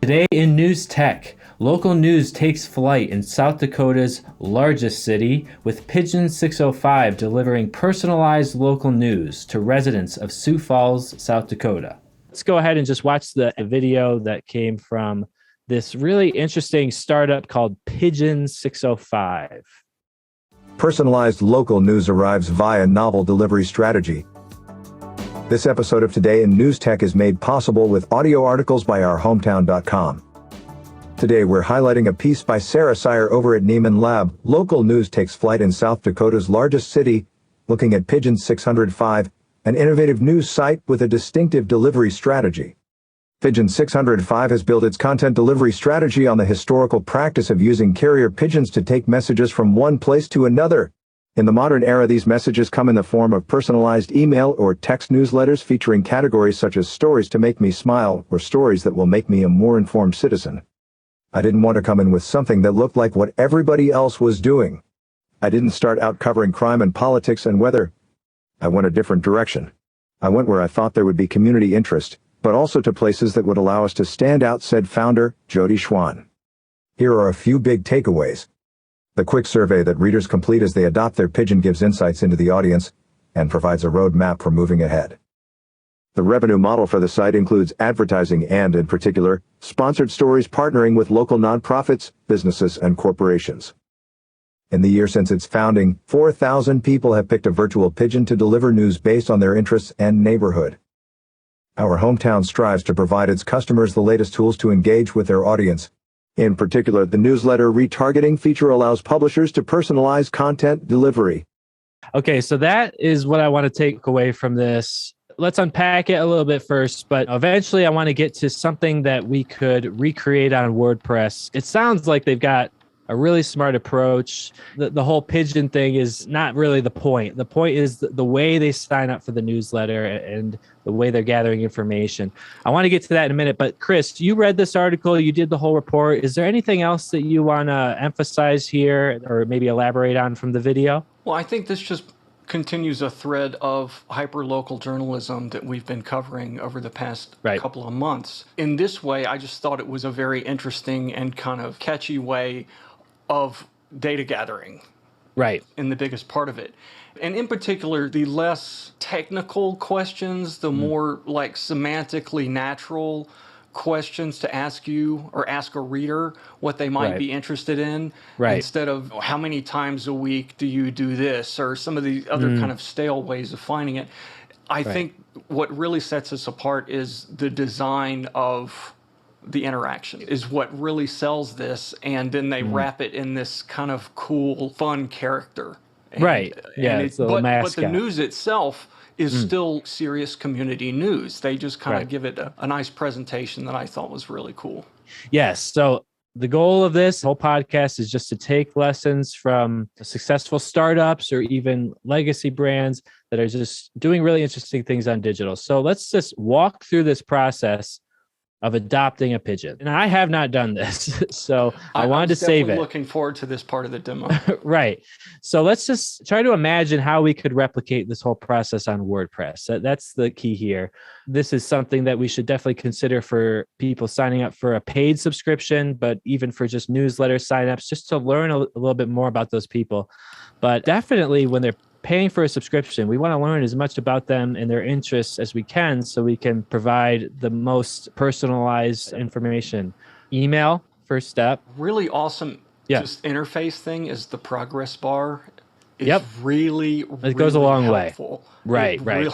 Today in News Tech, local news takes flight in South Dakota's largest city, with Pigeon 605 delivering personalized local news to residents of Sioux Falls, South Dakota. Let's go ahead and just watch the video that came from this really interesting startup called Pigeon 605. Personalized local news arrives via novel delivery strategy. This episode of Today in News Tech is made possible with audio articles by ourhometown.com. Today we're highlighting a piece by Sarah Scire over at NiemanLab. Local news takes flight in South Dakota's largest city, looking at Pigeon 605, an innovative news site with a distinctive delivery strategy. Pigeon 605 has built its content delivery strategy on the historical practice of using carrier pigeons to take messages from one place to another. In the modern era, these messages come in the form of personalized email or text newsletters featuring categories such as stories to make me smile or stories that will make me a more informed citizen. I didn't want to come in with something that looked like what everybody else was doing. I didn't start out covering crime and politics and weather. I went a different direction. I went where I thought there would be community interest, but also to places that would allow us to stand out, said founder Jody Schwan. Here are a few big takeaways. The quick survey that readers complete as they adopt their pigeon gives insights into the audience and provides a roadmap for moving ahead. The revenue model for the site includes advertising and, in particular, sponsored stories partnering with local nonprofits, businesses, and corporations. In the year since its founding, 4,000 people have picked a virtual pigeon to deliver news based on their interests and neighborhood. Our hometown strives to provide its customers the latest tools to engage with their audience. In particular, the newsletter retargeting feature allows publishers to personalize content delivery. Okay, so that is what I want to take away from this. Let's unpack it a little bit first, but eventually I want to get to something that we could recreate on WordPress. It sounds like they've got a really smart approach. The whole pigeon thing is not really the point. The point is the way they sign up for the newsletter and the way they're gathering information. I want to get to that in a minute, but Chris, you read this article, you did the whole report. Is there anything else that you want to emphasize here or maybe elaborate on from the video? Well, I think this just continues a thread of hyper-local journalism that we've been covering over the past couple of months. In this way, I just thought it was a very interesting and kind of catchy way of data gathering. Right. In the biggest part of it. And in particular, the less technical questions, the more like semantically natural questions to ask you or ask a reader what they might be interested in, instead of how many times a week do you do this or some of the other kind of stale ways of finding it. I think what really sets us apart is the design of the interaction is what really sells this, and then they wrap it in this kind of cool, fun character. And, it's a little mascot. But the news itself is still serious community news. They just kind of give it a nice presentation that I thought was really cool. Yes. So the goal of this whole podcast is just to take lessons from successful startups or even legacy brands that are just doing really interesting things on digital. So let's just walk through this process of adopting a pigeon. And I have not done this, so I wanted to save it. I'm looking forward to this part of the demo. Right. So let's just try to imagine how we could replicate this whole process on WordPress. That's the key here. This is something that we should definitely consider for people signing up for a paid subscription, but even for just newsletter signups, just to learn a little bit more about those people. But definitely when they're paying for a subscription, we want to learn as much about them and their interests as we can so we can provide the most personalized information. Email, first step. Really awesome just interface thing is the progress bar. It's really it goes a long helpful. Way. Right.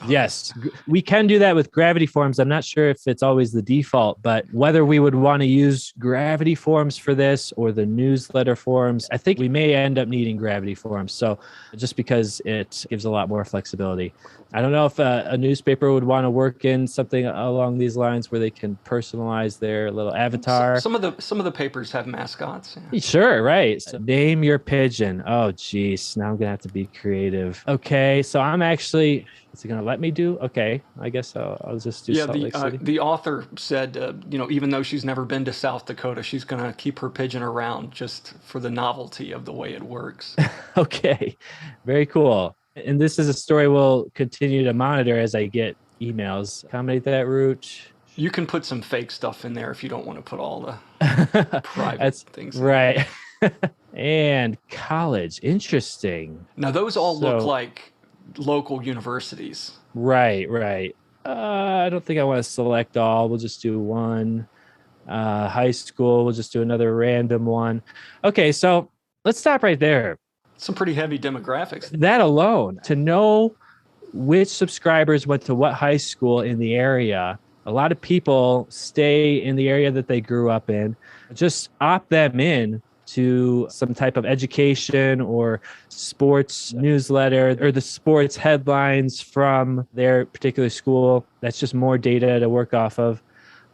Yes. We can do that with Gravity Forms. I'm not sure if it's always the default, but whether we would want to use Gravity Forms for this or the newsletter forms, I think we may end up needing Gravity Forms. So just because it gives a lot more flexibility. I don't know if a newspaper would want to work in something along these lines where they can personalize their little avatar. Some of the papers have mascots. Yeah. Sure, right. So name your pigeon. Oh, geez. Now I'm going to have to be creative. Okay, so I'm actually... Is it going to let me do? Okay, I guess I'll just do Salt Lake City. The author said, even though she's never been to South Dakota, she's going to keep her pigeon around just for the novelty of the way it works. Okay, very cool. And this is a story we'll continue to monitor as I get emails. Accommodate that route. You can put some fake stuff in there if you don't want to put all the private things in right. And college, interesting. Now, those all look like local universities. Right. I don't think I want to select all. We'll just do one. High school, we'll just do another random one. Okay, so let's stop right there. Some pretty heavy demographics. That alone, to know which subscribers went to what high school in the area. A lot of people stay in the area that they grew up in. Just opt them in to some type of education or sports newsletter or the sports headlines from their particular school. That's just more data to work off of.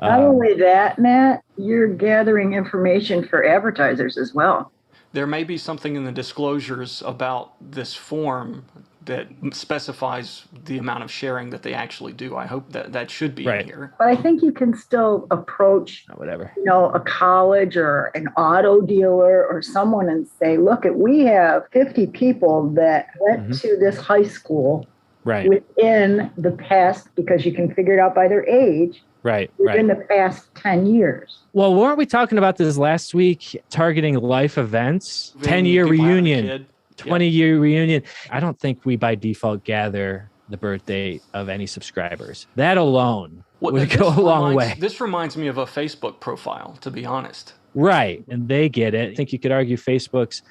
Not only that, Matt, you're gathering information for advertisers as well. There may be something in the disclosures about this form that specifies the amount of sharing that they actually do. I hope that should be in here. But I think you can still approach, a college or an auto dealer or someone and say, look, we have 50 people that went to this high school within the past, because you can figure it out by their age. Within the past 10 years. Well, weren't we talking about this last week, targeting life events, 10-year reunion, 20-year reunion? I don't think we by default gather the birth date of any subscribers. That alone would go a long way. This reminds me of a Facebook profile, to be honest. Right. And they get it. I think you could argue Facebook's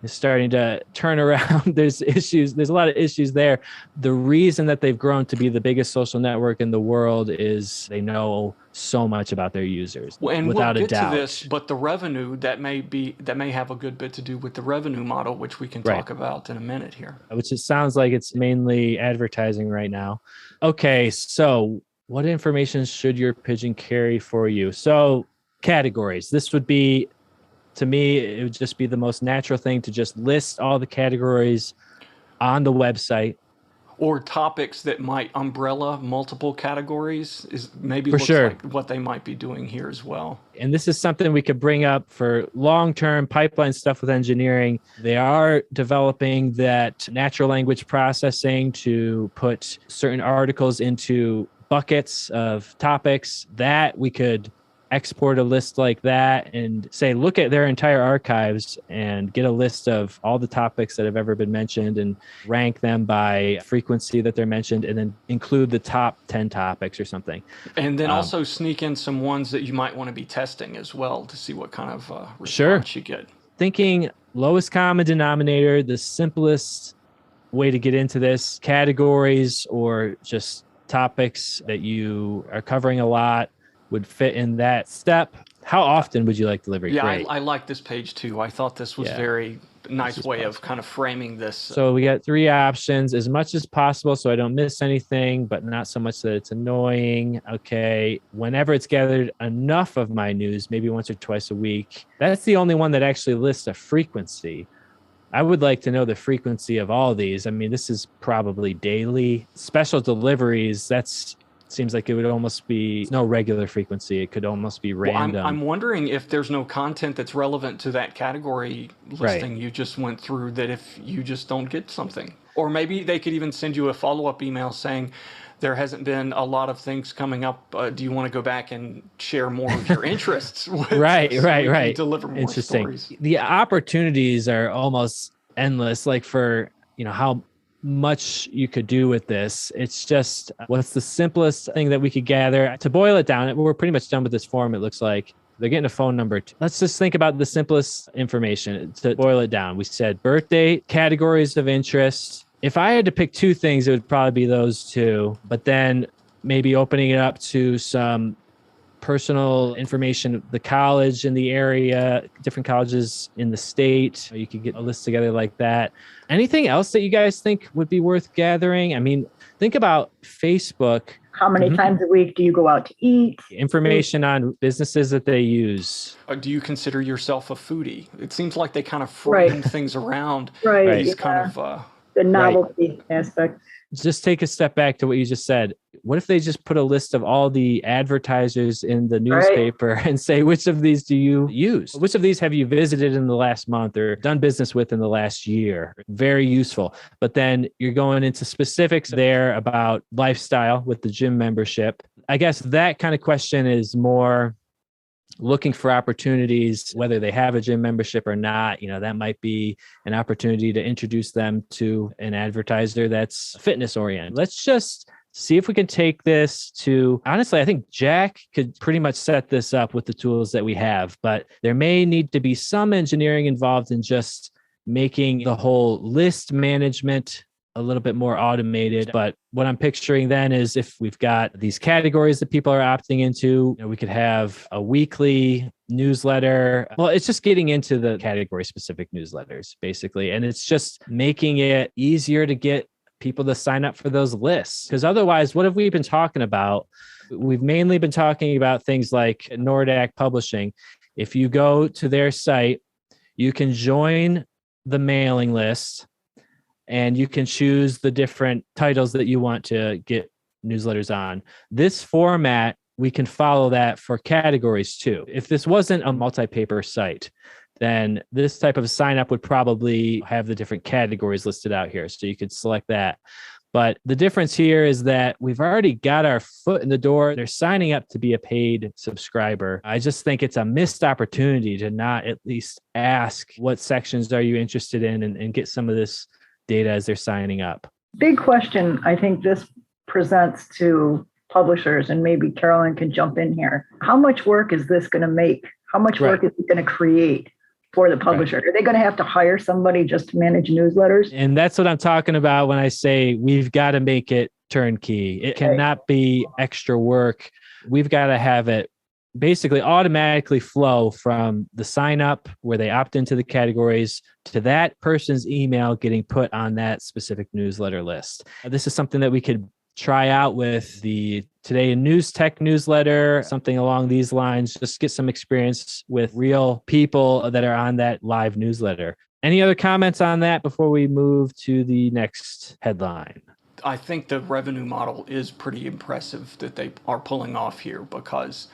is starting to turn around. There's a lot of issues there. The reason that they've grown to be the biggest social network in the world is they know so much about their users, and without we'll a doubt. To this, but the revenue that may have a good bit to do with the revenue model, which we can talk about in a minute here. Which it sounds like it's mainly advertising right now. Okay, so what information should your pigeon carry for you? So categories. This would be, to me, it would just be the most natural thing to just list all the categories on the website. Or topics that might umbrella multiple categories is maybe like what they might be doing here as well. And this is something we could bring up for long-term pipeline stuff with engineering. They are developing that natural language processing to put certain articles into buckets of topics that we could export a list like that and say, look at their entire archives and get a list of all the topics that have ever been mentioned and rank them by frequency that they're mentioned, and then include the top 10 topics or something. And then also sneak in some ones that you might want to be testing as well to see what kind of response you get. Thinking lowest common denominator, the simplest way to get into this, categories or just topics that you are covering a lot would fit in that step. How often would you like delivery? Yeah, I like this page too. I thought this was very nice way of kind of framing this. So we got 3 options: as much as possible so I don't miss anything, but not so much that it's annoying. Okay, whenever it's gathered enough of my news, maybe once or twice a week. That's the only one that actually lists a frequency. I would like to know the frequency of all these. I mean, this is probably daily. Special deliveries, seems like it would almost be no regular frequency. It could almost be random. Well, I'm wondering if there's no content that's relevant to that category listing you just went through, that if you just don't get something. Or maybe they could even send you a follow-up email saying, there hasn't been a lot of things coming up. Do you want to go back and share more of your interests? Right. Deliver more stories. The opportunities are almost endless, like for, how much you could do with this. It's just, what's the simplest thing that we could gather? To boil it down, we're pretty much done with this form. It looks like they're getting a phone number. Let's just think about the simplest information. To boil it down, we said birth date, categories of interest. If I had to pick 2 things, it would probably be those 2, but then maybe opening it up to some personal information, the college in the area, different colleges in the state. You could get a list together like that. Anything else that you guys think would be worth gathering? I mean, think about Facebook. How many times a week do you go out to eat? Information on businesses that they use. Do you consider yourself a foodie? It seems like they kind of frame things around these kind of... the novelty aspect. Just take a step back to what you just said. What if they just put a list of all the advertisers in the newspaper and say, which of these do you use? Which of these have you visited in the last month or done business with in the last year? Very useful. But then you're going into specifics there about lifestyle with the gym membership. I guess that kind of question is more looking for opportunities, whether they have a gym membership or not. That might be an opportunity to introduce them to an advertiser that's fitness oriented. Let's just see if we can take this to, honestly, I think Jack could pretty much set this up with the tools that we have, but there may need to be some engineering involved in just making the whole list management a little bit more automated. But what I'm picturing then is if we've got these categories that people are opting into, we could have a weekly newsletter. Well, it's just getting into the category specific newsletters, basically. And it's just making it easier to get people to sign up for those lists. Because otherwise, what have we been talking about? We've mainly been talking about things like Nordac Publishing. If you go to their site, you can join the mailing list and you can choose the different titles that you want to get newsletters on. This format, we can follow that for categories too. If this wasn't a multi-paper site, then this type of sign up would probably have the different categories listed out here. So you could select that. But the difference here is that we've already got our foot in the door. They're signing up to be a paid subscriber. I just think it's a missed opportunity to not at least ask what sections are you interested in and get some of this data as they're signing up. Big question I think this presents to publishers, and maybe Carolyn can jump in here. How much work is this going to make? How much work is it going to create for the publisher? Are they going to have to hire somebody just to manage newsletters? And that's what I'm talking about when I say we've got to make it turnkey. It cannot be extra work. We've got to have it basically automatically flow from the sign up where they opt into the categories to that person's email getting put on that specific newsletter list. This is something that we could try out with the Today in News Tech newsletter, something along these lines, just get some experience with real people that are on that live newsletter. Any other comments on that before we move to the next headline? I think the revenue model is pretty impressive that they are pulling off here, because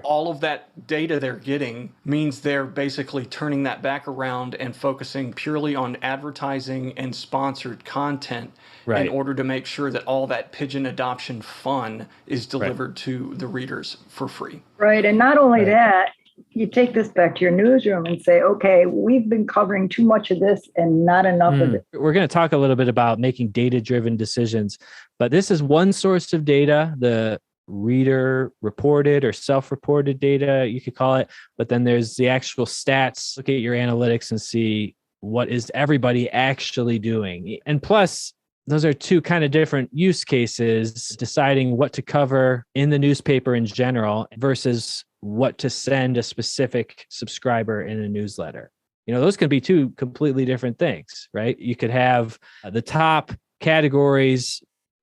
all of that data they're getting means they're basically turning that back around and focusing purely on advertising and sponsored content in order to make sure that all that Pigeon adoption fun is delivered to the readers for free. Right. And not only that, you take this back to your newsroom and say, okay, we've been covering too much of this and not enough of it. We're going to talk a little bit about making data-driven decisions, but this is one source of data, the reader reported or self-reported data, you could call it. But then there's the actual stats. Look at your analytics and see what is everybody actually doing. And plus, those are two kind of different use cases, deciding what to cover in the newspaper in general versus what to send a specific subscriber in a newsletter. Those can be two completely different things, right? You could have the top categories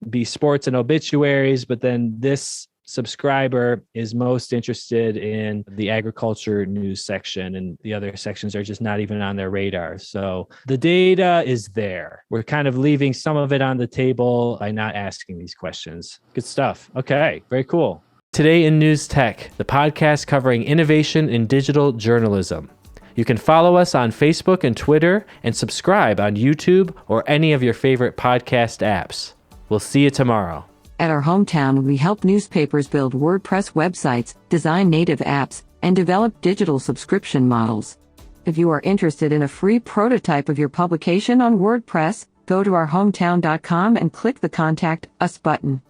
be sports and obituaries, but then this subscriber is most interested in the agriculture news section, and the other sections are just not even on their radar. So the data is there. We're kind of leaving some of it on the table by not asking these questions. Good stuff. Okay, very cool. Today in News Tech, the podcast covering innovation in digital journalism. You can follow us on Facebook and Twitter, and subscribe on YouTube or any of your favorite podcast apps. We'll see you tomorrow. At our hometown, we help newspapers build WordPress websites, design native apps, and develop digital subscription models. If you are interested in a free prototype of your publication on WordPress, go to ourhometown.com and click the Contact Us button.